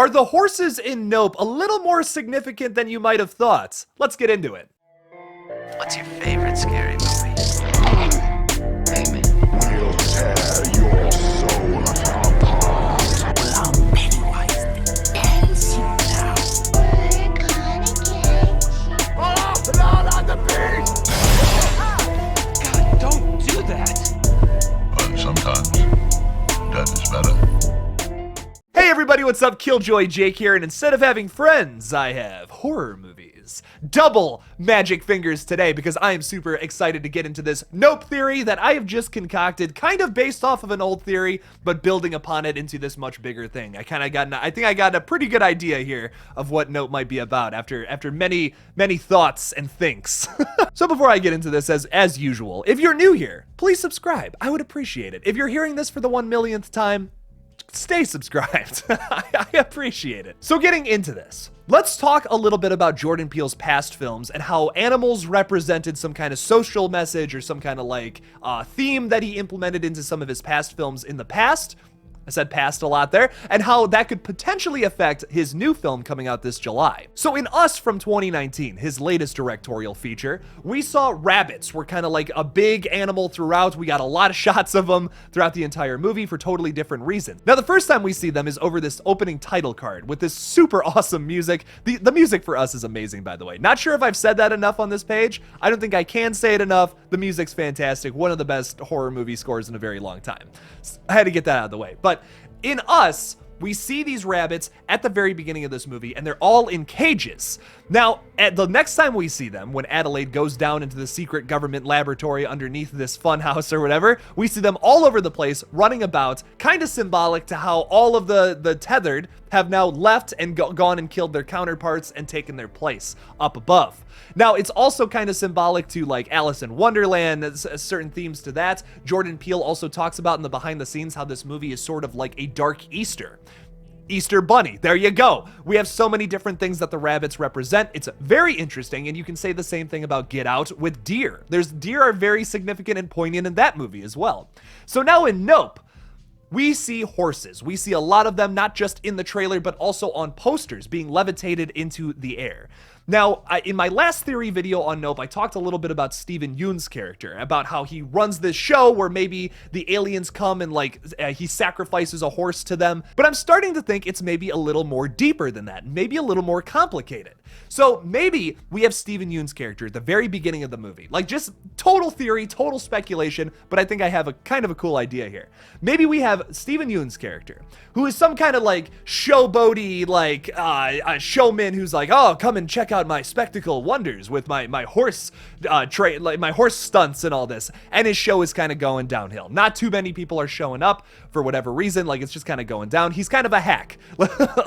Are the horses in Nope a little more significant than you might have thought? Let's get into it. What's your favorite scary movie? Name it. We'll tear your soul apart. Well, I'm Pennywise the dancing now. We're gonna get you. Oh, blood on the beast! God, don't do that. But sometimes death is better. Hey everybody, what's up? KillJoy Jake here, and instead of having friends, I have horror movies. Double magic fingers today because I am super excited to get into this Nope theory that I have just concocted, kind of based off of an old theory, but building upon it into this much bigger thing. I think I got a pretty good idea here of what Nope might be about after many thoughts and thinks. So before I get into this, as usual, if you're new here, please subscribe. I would appreciate it. If you're hearing this for the 1,000,000th time, stay subscribed. I appreciate it. So getting into this, let's talk a little bit about Jordan Peele's past films and how animals represented some kind of social message or some kind of like theme that he implemented into some of his past films in the past. I said past a lot there, and how that could potentially affect his new film coming out this July. So in Us from 2019, his latest directorial feature, we saw rabbits were kind of like a big animal throughout. We got a lot of shots of them throughout the entire movie for totally different reasons. Now, the first time we see them is over this opening title card with this super awesome music. The music for Us is amazing, by the way. Not sure if I've said that enough on this page. I don't think I can say it enough. The music's fantastic. One of the best horror movie scores in a very long time. I had to get that out of the way. But in Us, we see these rabbits at the very beginning of this movie, and they're all in cages. Now, at the next time we see them, when Adelaide goes down into the secret government laboratory underneath this fun house or whatever, we see them all over the place, running about, kind of symbolic to how all of the tethered have now left and gone and killed their counterparts and taken their place up above. Now, it's also kind of symbolic to like Alice in Wonderland, certain themes to that. Jordan Peele also talks about in the behind the scenes how this movie is sort of like a dark Easter bunny. There you go. We have so many different things that the rabbits represent. It's very interesting, and you can say the same thing about Get Out with deer. Deer are very significant and poignant in that movie as well. So now in Nope, we see horses. We see a lot of them, not just in the trailer, but also on posters being levitated into the air. Now, in my last theory video on Nope, I talked a little bit about Steven Yeun's character, about how he runs this show where maybe the aliens come and like he sacrifices a horse to them. But I'm starting to think it's maybe a little more deeper than that, maybe a little more complicated. So maybe we have Steven Yeun's character at the very beginning of the movie, like just total theory, total speculation, but I think I have a kind of a cool idea here. Maybe we have Steven Yeun's character, who is some kind of like showboaty, like a showman who's like, oh, come and check out my spectacle wonders with my horse like my horse stunts and all this, and his show is kind of going downhill. Not too many people are showing up for whatever reason, like it's just kind of going down. He's kind of a hack.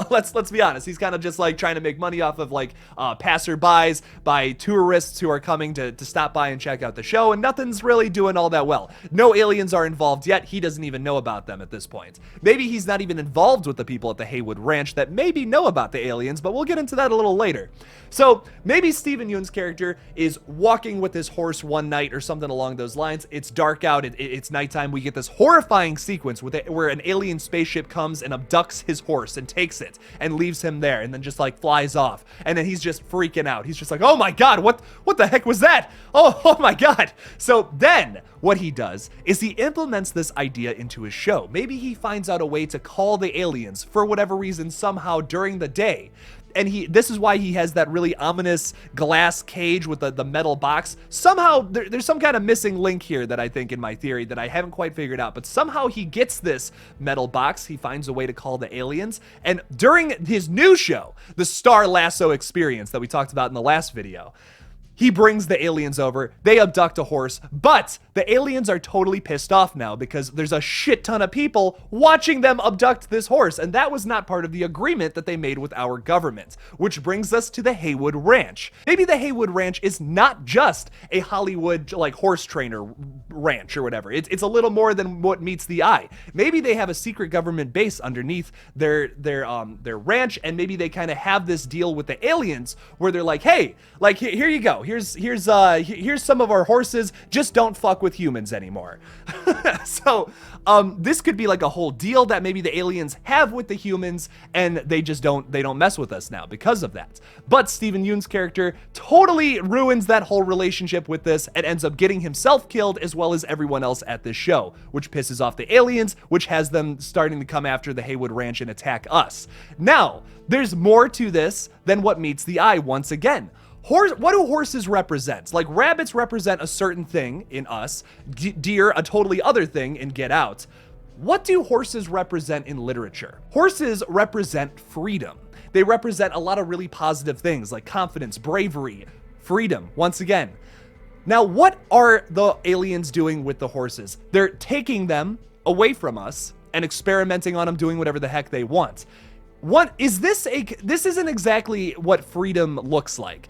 Let's be honest. He's kind of just like trying to make money off of like passerbys, by tourists who are coming to stop by and check out the show, and nothing's really doing all that well. No aliens are involved yet. He doesn't even know about them at this point. Maybe he's not even involved with the people at the Haywood Ranch that maybe know about the aliens, but we'll get into that a little later. So maybe Steven Yeun's character is walking with his horse one night or something along those lines. It's dark out. It's nighttime. We get this horrifying sequence where an alien spaceship comes and abducts his horse and takes it and leaves him there and then just like flies off. And then he's just freaking out. He's just like, oh my God, what the heck was that? Oh my God. So then what he does is he implements this idea into his show. Maybe he finds out a way to call the aliens for whatever reason somehow during the day. And this is why he has that really ominous glass cage with the metal box. Somehow, there's some kind of missing link here that I think in my theory that I haven't quite figured out. But somehow he gets this metal box. He finds a way to call the aliens. And during his new show, the Star Lasso Experience that we talked about in the last video, he brings the aliens over, they abduct a horse, but the aliens are totally pissed off now because there's a shit ton of people watching them abduct this horse, and that was not part of the agreement that they made with our government, which brings us to the Haywood Ranch. Maybe the Haywood Ranch is not just a Hollywood, like, horse trainer ranch or whatever. It's a little more than what meets the eye. Maybe they have a secret government base underneath their ranch, and maybe they kind of have this deal with the aliens where they're like, hey, like, here you go. here's some of our horses, just don't fuck with humans anymore. So this could be like a whole deal that maybe the aliens have with the humans, and they don't mess with us now because of that. But Steven Yeun's character totally ruins that whole relationship with this and ends up getting himself killed as well as everyone else at this show, which pisses off the aliens, which has them starting to come after the Haywood Ranch and attack us. Now, there's more to this than what meets the eye once again. What do horses represent? Like, rabbits represent a certain thing in Us, deer a totally other thing in Get Out. What do horses represent in literature? Horses represent freedom. They represent a lot of really positive things like confidence, bravery, freedom, once again. Now, what are the aliens doing with the horses? They're taking them away from us and experimenting on them, doing whatever the heck they want. This isn't exactly what freedom looks like.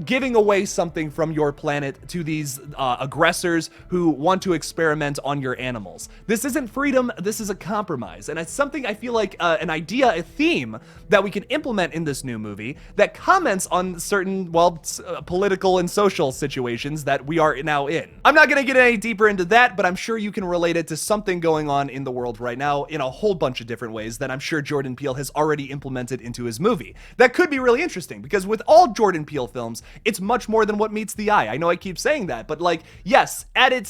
Giving away something from your planet to these aggressors who want to experiment on your animals. This isn't freedom, this is a compromise. And it's something I feel like an idea, a theme that we can implement in this new movie that comments on certain, political and social situations that we are now in. I'm not gonna get any deeper into that, but I'm sure you can relate it to something going on in the world right now in a whole bunch of different ways that I'm sure Jordan Peele has already implemented into his movie. That could be really interesting because with all Jordan Peele films, it's much more than what meets the eye. I know I keep saying that, but like, yes,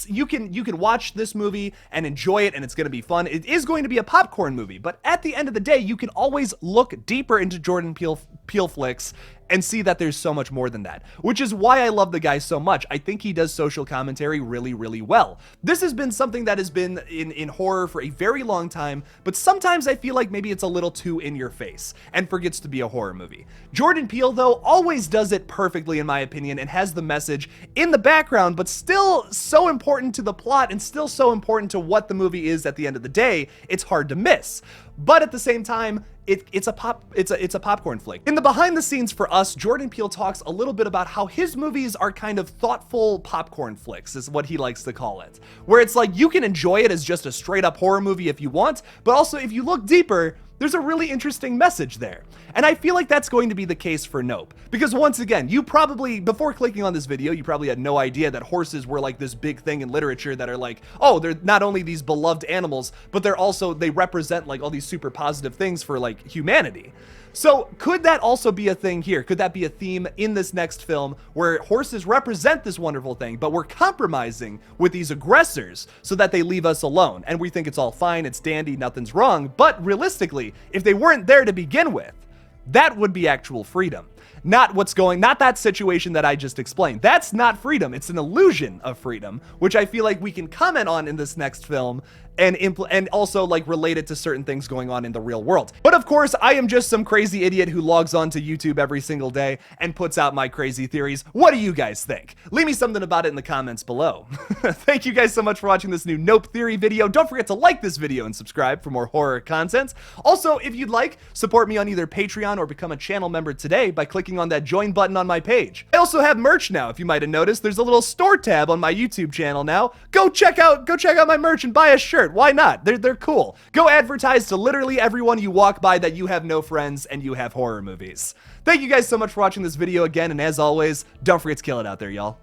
you can watch this movie and enjoy it and it's gonna be fun. It is going to be a popcorn movie, but at the end of the day, you can always look deeper into Jordan Peele flicks and see that there's so much more than that, which is why I love the guy so much. I think he does social commentary really, really well. This has been something that has been in horror for a very long time, but sometimes I feel like maybe it's a little too in your face and forgets to be a horror movie. Jordan Peele, though, always does it perfectly, in my opinion, and has the message in the background, but still so important to the plot and still so important to what the movie is at the end of the day, it's hard to miss. But at the same time, it's a popcorn flick. In the behind the scenes for Us, Jordan Peele talks a little bit about how his movies are kind of thoughtful popcorn flicks, is what he likes to call it. Where it's like you can enjoy it as just a straight up horror movie if you want, but also if you look deeper, there's a really interesting message there. And I feel like that's going to be the case for Nope. Because once again, you probably, before clicking on this video, you probably had no idea that horses were like this big thing in literature that are like, oh, they're not only these beloved animals, but they represent like all these super positive things for like humanity. So could that also be a thing here? Could that be a theme in this next film where horses represent this wonderful thing, but we're compromising with these aggressors so that they leave us alone? And we think it's all fine, it's dandy, nothing's wrong. But realistically, if they weren't there to begin with, that would be actual freedom. Not that situation that I just explained. That's not freedom. It's an illusion of freedom, which I feel like we can comment on in this next film and also like relate it to certain things going on in the real world. But of course, I am just some crazy idiot who logs on to YouTube every single day and puts out my crazy theories. What do you guys think? Leave me something about it in the comments below. Thank you guys so much for watching this new Nope Theory video. Don't forget to like this video and subscribe for more horror content. Also, if you'd like, support me on either Patreon or become a channel member today by clicking on that join button on my page. I also have merch now. If you might have noticed, there's a little store tab on my YouTube channel now. Go check out my merch and buy a shirt. Why not? They're cool. Go advertise to literally everyone you walk by that you have no friends and you have horror movies. Thank you guys so much for watching this video again, and as always, don't forget to kill it out there, y'all.